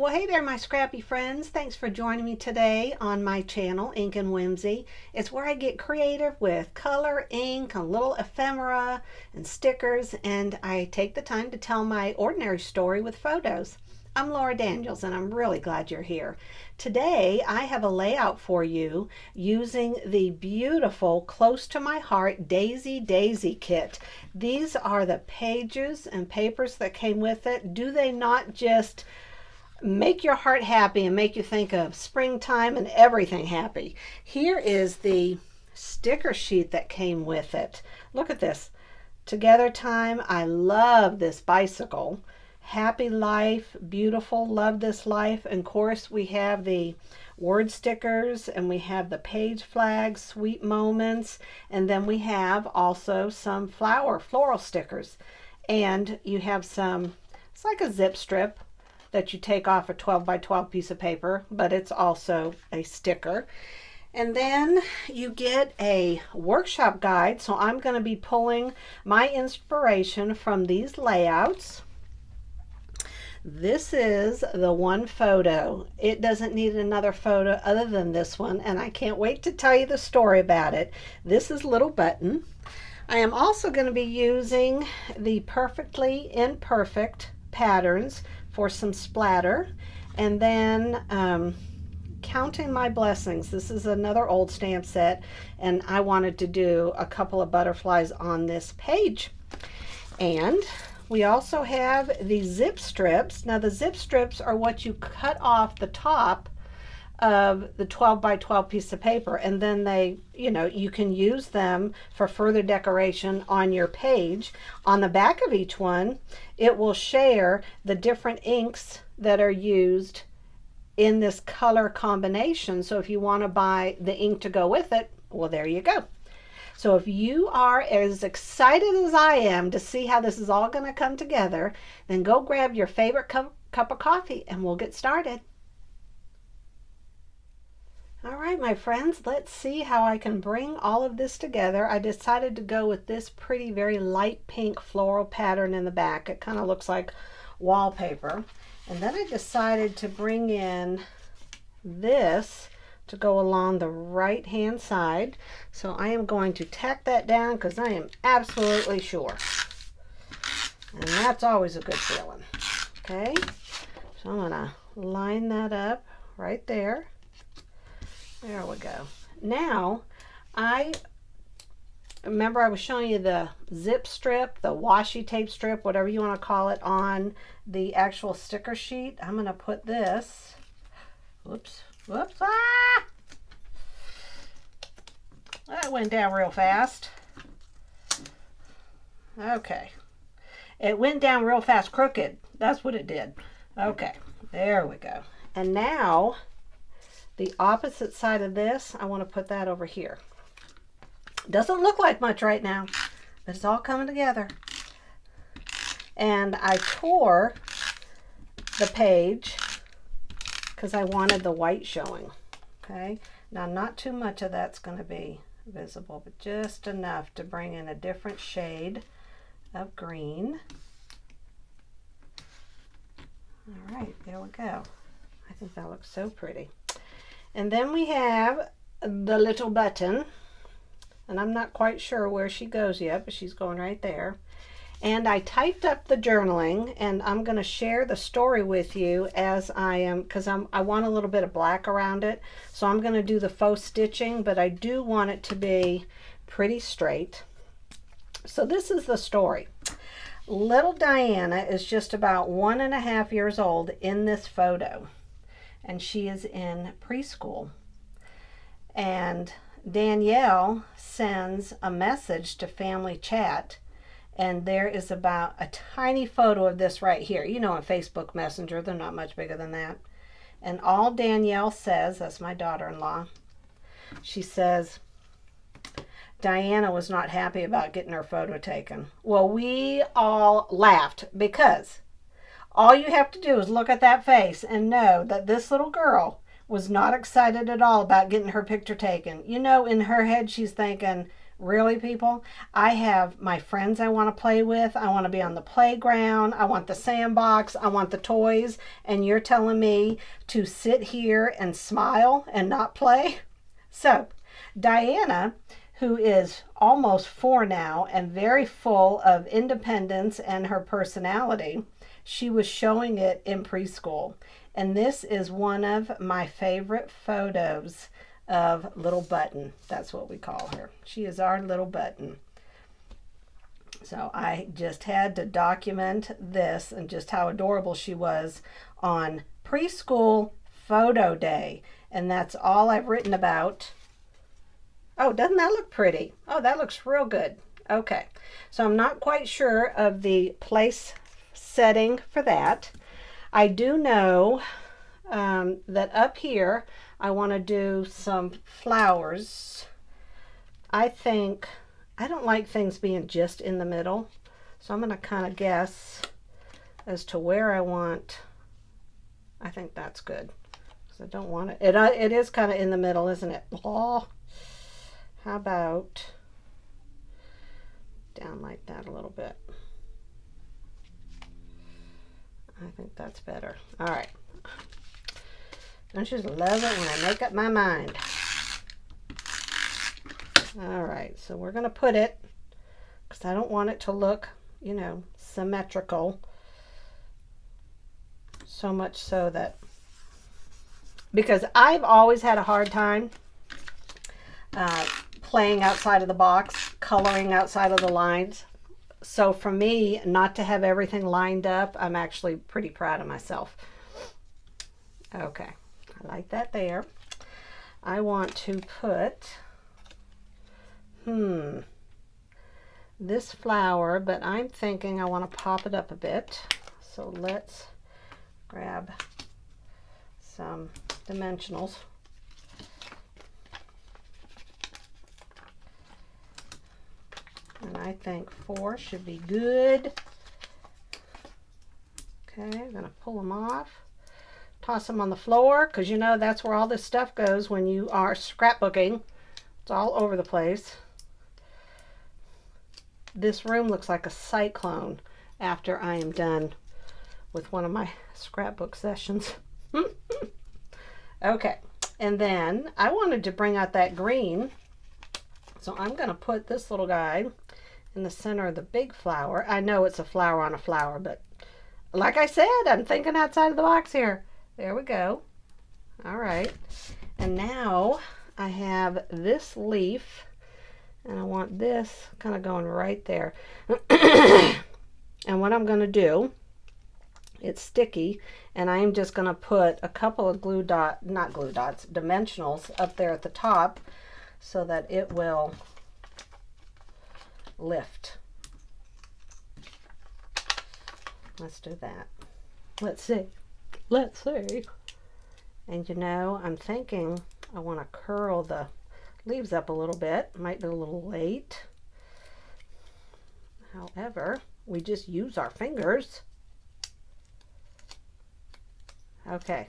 Well, hey there, my scrappy friends. Thanks for joining me today on my channel, Ink and Whimsy. It's where I get creative with color, ink, a little ephemera, and stickers, and I take the time to tell my ordinary story with photos. I'm Laura Daniels, and I'm really glad you're here. Today, I have a layout for you using the beautiful Close to My Heart Daisy Daisy kit. These are the pages and papers that came with it. Do they not just make your heart happy and make you think of springtime and everything happy? Here is the sticker sheet that came with it. Look at this. Together time. I love this bicycle. Happy life, beautiful, love this life. And of course we have the word stickers and we have the page flags, sweet moments, and then we have also some floral stickers. And you have some, it's like a zip strip that you take off a 12 by 12 piece of paper, but it's also a sticker. And then you get a workshop guide. So I'm going to be pulling my inspiration from these layouts. This is the one photo. It doesn't need another photo other than this one, and I can't wait to tell you the story about it. This is Little Button. I am also going to be using the Perfectly Imperfect patterns for some splatter, and then Counting My Blessings. This is another old stamp set, and I wanted to do a couple of butterflies on this page. And we also have the zip strips. Now the zip strips are what you cut off the top of the 12 by 12 piece of paper, and then they, you can use them for further decoration on your page. On the back of each one, it will share the different inks that are used in this color combination. So if you want to buy the ink to go with it, well, there you go. So if you are as excited as I am to see how this is all going to come together, then go grab your favorite cup of coffee and we'll get started. All right, my friends, let's see how I can bring all of this together. I decided to go with this pretty, very light pink floral pattern in the back. It kind of looks like wallpaper. And then I decided to bring in this to go along the right hand side. So I am going to tack that down because I am absolutely sure. And that's always a good feeling. Okay, so I'm going to line that up right there. There we go. Now, I remember I was showing you the zip strip, the washi tape strip, whatever you want to call it, on the actual sticker sheet. I'm going to put this, whoops, that went down real fast. Okay. It went down real fast crooked. That's what it did. Okay, there we go. And now, the opposite side of this, I want to put that over here. Doesn't look like much right now, but it's all coming together. And I tore the page because I wanted the white showing. Okay, now not too much of that's going to be visible, but just enough to bring in a different shade of green. All right, there we go. I think that looks so pretty. And then we have the little button, and I'm not quite sure where she goes yet, but she's going right there. And I typed up the journaling, and I'm going to share the story with you as I am, because I want a little bit of black around it. So I'm going to do the faux stitching, but I do want it to be pretty straight. So this is the story. Little Diana is just about 1.5 years old in this photo, and she is in preschool. And Danielle sends a message to family chat, and there is about a tiny photo of this right here. You know, on Facebook Messenger, they're not much bigger than that. And all Danielle says, that's my daughter-in-law, she says, Diana was not happy about getting her photo taken. Well, we all laughed because all you have to do is look at that face and know that this little girl was not excited at all about getting her picture taken. You know, in her head, she's thinking, Really, people? I have my friends I want to play with. I want to be on the playground. I want the sandbox. I want the toys. And you're telling me to sit here and smile and not play? So, Diana, who is almost 4 now and very full of independence and her personality, she was showing it in preschool. And this is one of my favorite photos of Little Button. That's what we call her. She is our little button. So I just had to document this and just how adorable she was on preschool photo day. And that's all I've written about. Oh, doesn't that look pretty? Oh, that looks real good. Okay, so I'm not quite sure of the place setting for that. I do know that up here I want to do some flowers. I don't like things being just in the middle, so I'm going to kind of guess as to where I want. I think that's good because I don't want it. It is kind of in the middle, isn't it? Oh, how about down like that a little bit? I think that's better. All right. Don't you just love it when I make up my mind? All right, so we're going to put it, because I don't want it to look, you know, symmetrical. So much so that, because I've always had a hard time playing outside of the box, coloring outside of the lines. So for me, not to have everything lined up, I'm actually pretty proud of myself. Okay, I like that there. I want to put, this flower, but I'm thinking I want to pop it up a bit. So let's grab some dimensionals. And I think 4 should be good. Okay, I'm going to pull them off. Toss them on the floor, because you know that's where all this stuff goes when you are scrapbooking. It's all over the place. This room looks like a cyclone after I am done with one of my scrapbook sessions. Okay, and then I wanted to bring out that green. So I'm going to put this little guy in the center of the big flower. I know it's a flower on a flower, but like I said, I'm thinking outside of the box here. There we go. All right. And now I have this leaf, and I want this kind of going right there. And what I'm going to do, it's sticky, and I'm just going to put a couple of dimensionals up there at the top, so that it will lift. Let's do that. Let's see. Let's see. And you know, I'm thinking I want to curl the leaves up a little bit. Might be a little late. However, we just use our fingers. Okay.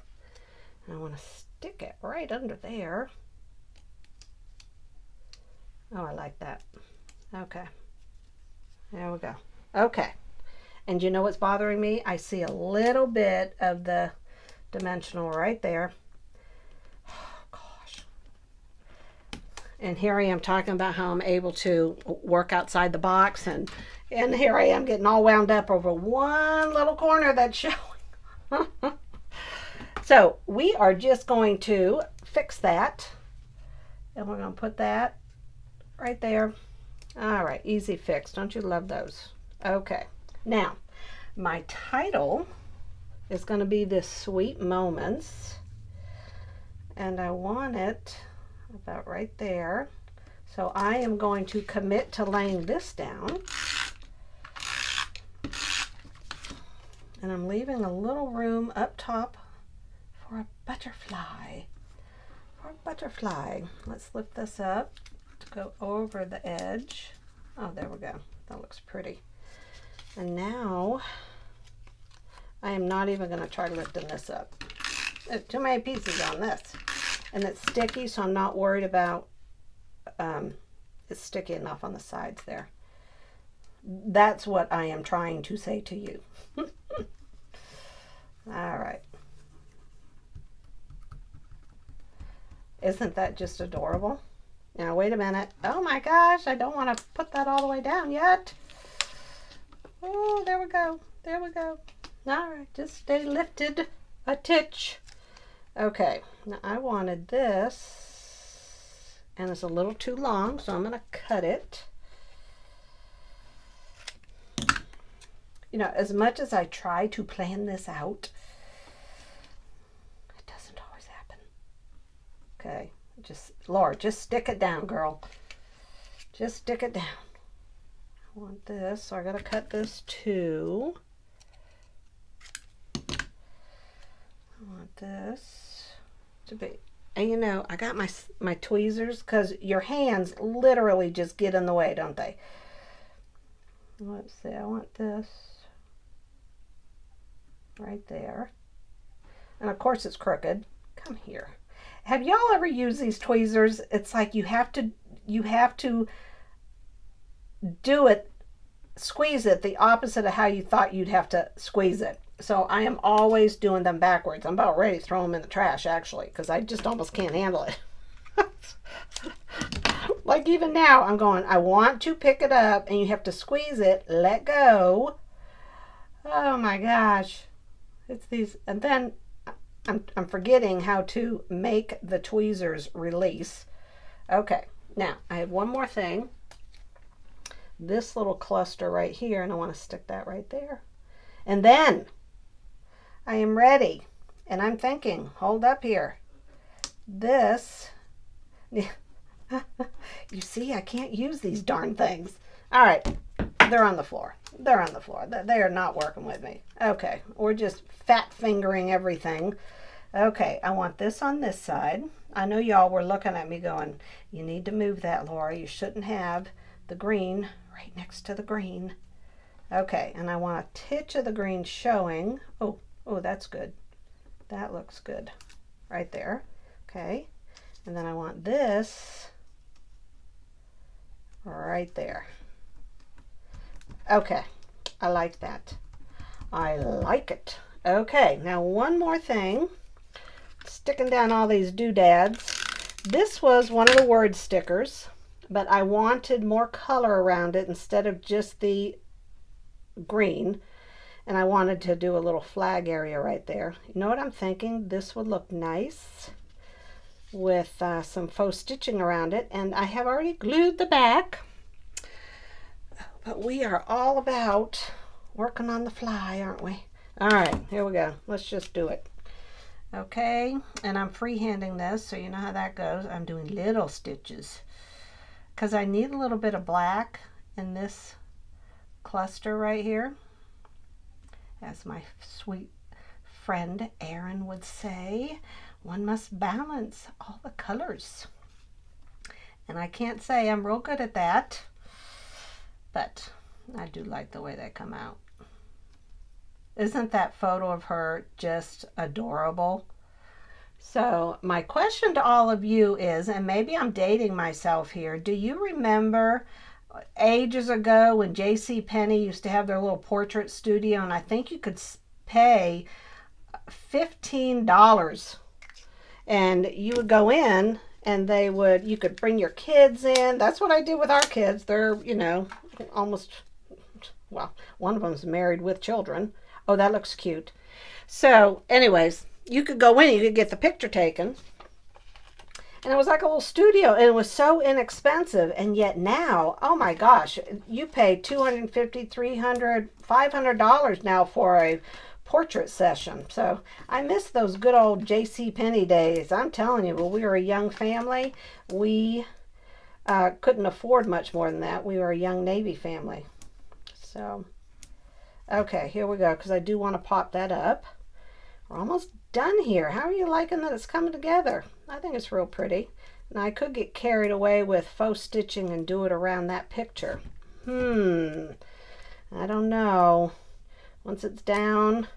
And I want to stick it right under there. Oh, I like that. Okay. There we go. Okay. And you know what's bothering me? I see a little bit of the dimensional right there. Oh, gosh. And here I am talking about how I'm able to work outside the box. And here I am getting all wound up over one little corner that's showing. So we are just going to fix that. And we're going to put that right there. All right, easy fix. Don't you love those? Okay, now my title is going to be This Sweet Moments, and I want it about right there. So I am going to commit to laying this down, and I'm leaving a little room up top for a butterfly. Let's lift this up to go over the edge. Oh, there we go. That looks pretty. And now I am not even going to try lifting this up. There's too many pieces on this, and it's sticky, so I'm not worried about it's sticky enough on the sides there. That's what I am trying to say to you. All right. Isn't that just adorable? Now, wait a minute. Oh my gosh, I don't want to put that all the way down yet. Oh, there we go. There we go. All right, just stay lifted a titch. Okay, now I wanted this, and it's a little too long, so I'm going to cut it. You know, as much as I try to plan this out, it doesn't always happen. Okay, Laura, just stick it down, girl. Just stick it down. I want this, so I got to cut this too. I want this to be, and you know, I got my tweezers, because your hands literally just get in the way, don't they? Let's see, I want this right there. And of course it's crooked. Come here. Have y'all ever used these tweezers? It's like you have to do it, squeeze it the opposite of how you thought you'd have to squeeze it. So I am always doing them backwards. I'm about ready to throw them in the trash, actually, because I just almost can't handle it. Like even now, I'm going, I want to pick it up, and you have to squeeze it, let go. Oh my gosh. It's these, and then I'm forgetting how to make the tweezers release. Okay, now I have one more thing. This little cluster right here, and I want to stick that right there. And then I am ready, and I'm thinking, hold up here. This, you see, I can't use these darn things. All right, they're on the floor. They're on the floor. They are not working with me. Okay, we're just fat fingering everything. Okay, I want this on this side. I know y'all were looking at me going, you need to move that, Laura. You shouldn't have the green right next to the green. Okay, and I want a titch of the green showing. Oh, that's good. That looks good right there. Okay, and then I want this right there. Okay, I like that. I like it. Okay, now one more thing. Sticking down all these doodads. This was one of the word stickers, but I wanted more color around it instead of just the green. And I wanted to do a little flag area right there. You know what I'm thinking? This would look nice with some faux stitching around it. And I have already glued the back. But we are all about working on the fly, aren't we? All right, here we go. Let's just do it. Okay, and I'm freehanding this, so you know how that goes. I'm doing little stitches because I need a little bit of black in this cluster right here. As my sweet friend Erin would say, one must balance all the colors. And I can't say I'm real good at that, but I do like the way they come out. Isn't that photo of her just adorable? So my question to all of you is, and maybe I'm dating myself here, do you remember ages ago when JCPenney used to have their little portrait studio, and I think you could pay $15 and you would go in and you could bring your kids in. That's what I did with our kids. They're, you know, almost, well, one of them's married with children. Oh, that looks cute. So anyways, you could go in, you could get the picture taken. And it was like a little studio, and it was so inexpensive. And yet now, oh my gosh, you pay $250, $300, $500 now for a portrait session. So I miss those good old JCPenney days. I'm telling you, when we were a young family, we couldn't afford much more than that. We were a young Navy family. So, okay, here we go, because I do want to pop that up. We're almost done here. How are you liking that it's coming together? I think it's real pretty. Now I could get carried away with faux stitching and do it around that picture. I don't know. Once it's down,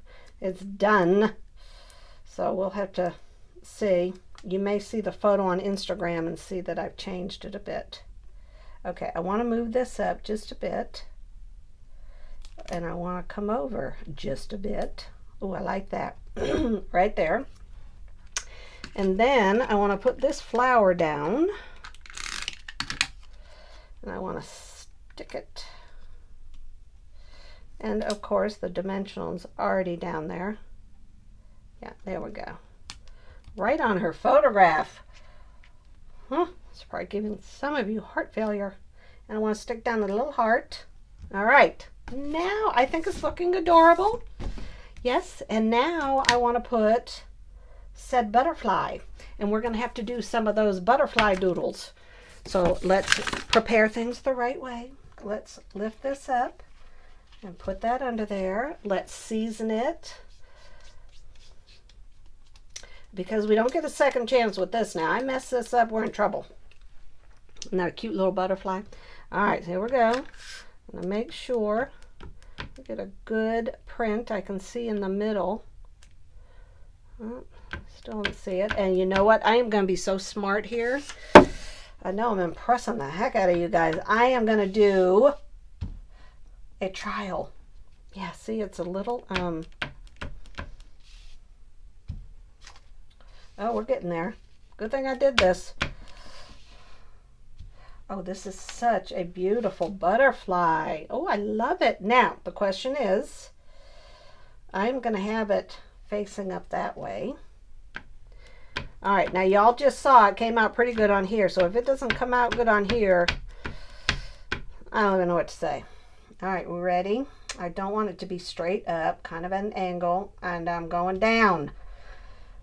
it's done. So we'll have to see. You may see the photo on Instagram and see that I've changed it a bit. Okay, I want to move this up just a bit. And I want to come over just a bit. Oh, I like that. Right there. And then I want to put this flower down. And I want to stick it. And of course the dimensional's already down there. Yeah, there we go. Right on her photograph. Huh, it's probably giving some of you heart failure. And I want to stick down the little heart. All right, now I think it's looking adorable. Yes, and now I want to put said butterfly. And we're going to have to do some of those butterfly doodles. So let's prepare things the right way. Let's lift this up and put that under there. Let's season it. Because we don't get a second chance with this now. I mess this up, we're in trouble. Isn't that a cute little butterfly? All right, so here we go. I'm gonna make sure we get a good print I can see in the middle. Oh, still don't see it. And you know what? I am gonna be so smart here. I know I'm impressing the heck out of you guys. I am gonna do a trial. Yeah, see, it's a little, oh, we're getting there. Good thing I did this. Oh, this is such a beautiful butterfly. Oh, I love it. Now, the question is, I'm going to have it facing up that way. All right, now y'all just saw it came out pretty good on here. So if it doesn't come out good on here, I don't even know what to say. All right, we're ready. I don't want it to be straight up, kind of at an angle, and I'm going down.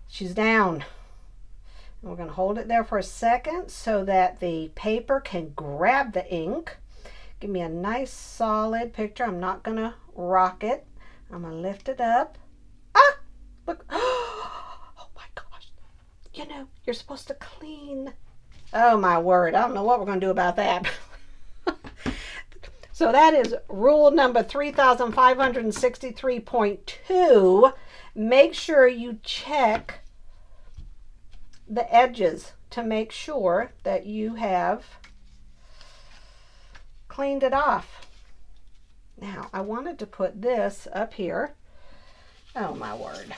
She's down. And we're going to hold it there for a second so that the paper can grab the ink. Give me a nice solid picture. I'm not going to rock it. I'm going to lift it up. Ah! Look. Oh my gosh. You know, you're supposed to clean. Oh my word. I don't know what we're going to do about that. So that is rule number 3563.2. Make sure you check the edges to make sure that you have cleaned it off. Now, I wanted to put this up here. Oh my word.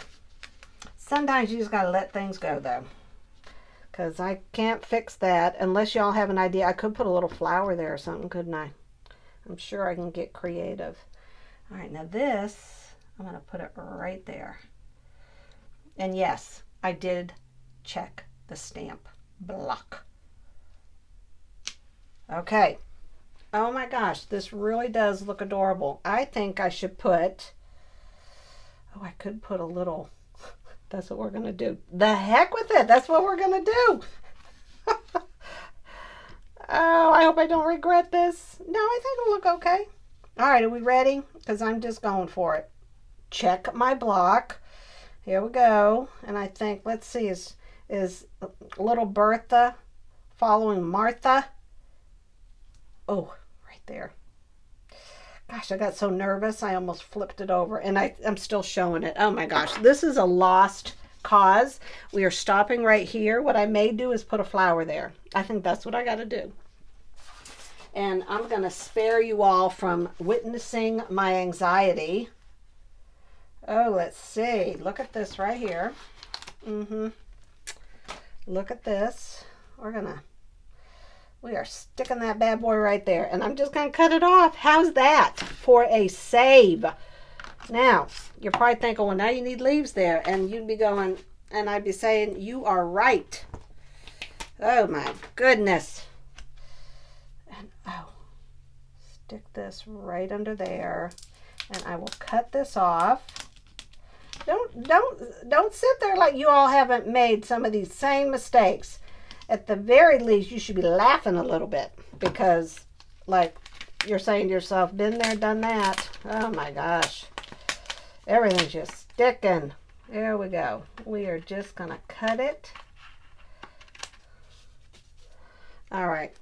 Sometimes you just gotta let things go though, because I can't fix that unless y'all have an idea. I could put a little flower there or something, couldn't I? I'm sure I can get creative. All right, now this, I'm gonna put it right there. And yes, I did check the stamp block. Okay. Oh my gosh, this really does look adorable. I think I should put, oh, I could put a little, that's what we're gonna do. The heck with it, that's what we're gonna do. Oh, I hope I don't regret this. No, I think it'll look okay. All right, are we ready? Because I'm just going for it. Check my block. Here we go. And I think, let's see, is little Bertha following Martha? Oh, right there. Gosh, I got so nervous, I almost flipped it over. And I'm still showing it. Oh my gosh, this is a lost cause. We are stopping right here. What I may do is put a flower there. I think that's what I got to do. And I'm going to spare you all from witnessing my anxiety. Oh, let's see. Look at this right here. Look at this. We are sticking that bad boy right there. And I'm just going to cut it off. How's that for a save? Now, you're probably thinking, well, now you need leaves there. And you'd be going, and I'd be saying, you are right. Oh, my goodness. And, oh, stick this right under there. And I will cut this off. Don't sit there like you all haven't made some of these same mistakes. At the very least, you should be laughing a little bit. Because, like, you're saying to yourself, been there, done that. Oh, my gosh. Everything's just sticking. There we go. We are just going to cut it. All right.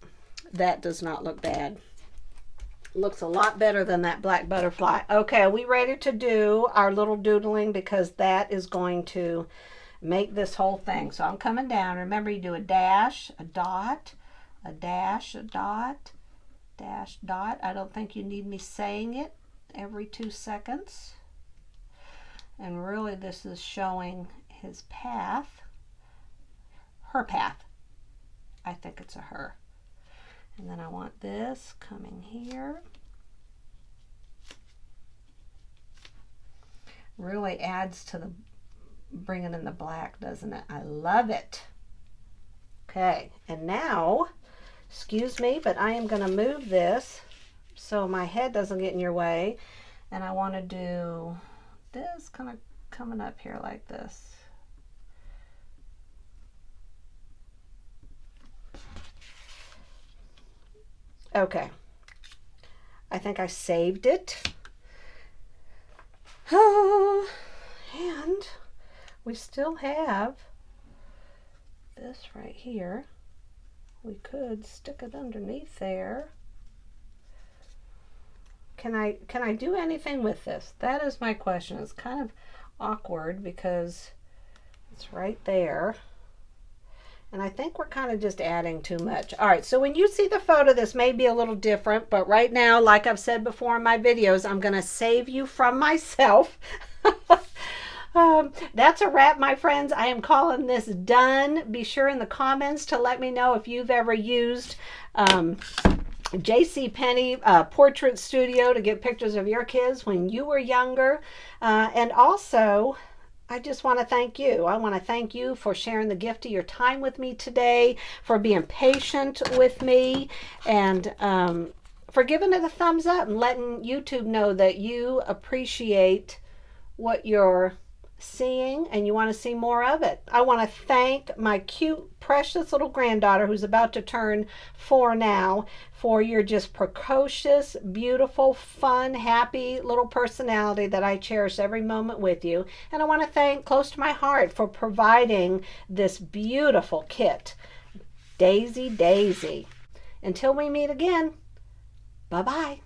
That does not look bad. Looks a lot better than that black butterfly. Okay, are we ready to do our little doodling? Because that is going to make this whole thing. So I'm coming down. Remember, you do a dash, a dot, a dash, a dot, dash dot. I don't think you need me saying it every 2 seconds. And really this is showing his path, her path. I think it's a her. And then I want this coming here. Really adds to the bringing in the black, doesn't it? I love it. Okay, and now, excuse me, but I am going to move this so my head doesn't get in your way. And I want to do this kind of coming up here like this. Okay, I think I saved it. Oh, and we still have this right here. We could stick it underneath there. Can I do anything with this? That is my question. It's kind of awkward because it's right there. And I think we're kind of just adding too much. All right, so when you see the photo, this may be a little different, but right now, like I've said before in my videos, I'm going to save you from myself. That's a wrap, my friends. I am calling this done. Be sure in the comments to let me know if you've ever used JCPenney Portrait Studio to get pictures of your kids when you were younger. And also, I just want to thank you. I want to thank you for sharing the gift of your time with me today, for being patient with me, and for giving it a thumbs up and letting YouTube know that you appreciate what you're seeing and you want to see more of it. I want to thank my cute, precious little granddaughter who's about to turn 4 now for your just precocious, beautiful, fun, happy little personality that I cherish every moment with you. And I want to thank Close to My Heart for providing this beautiful kit. Daisy Daisy. Until we meet again, bye-bye.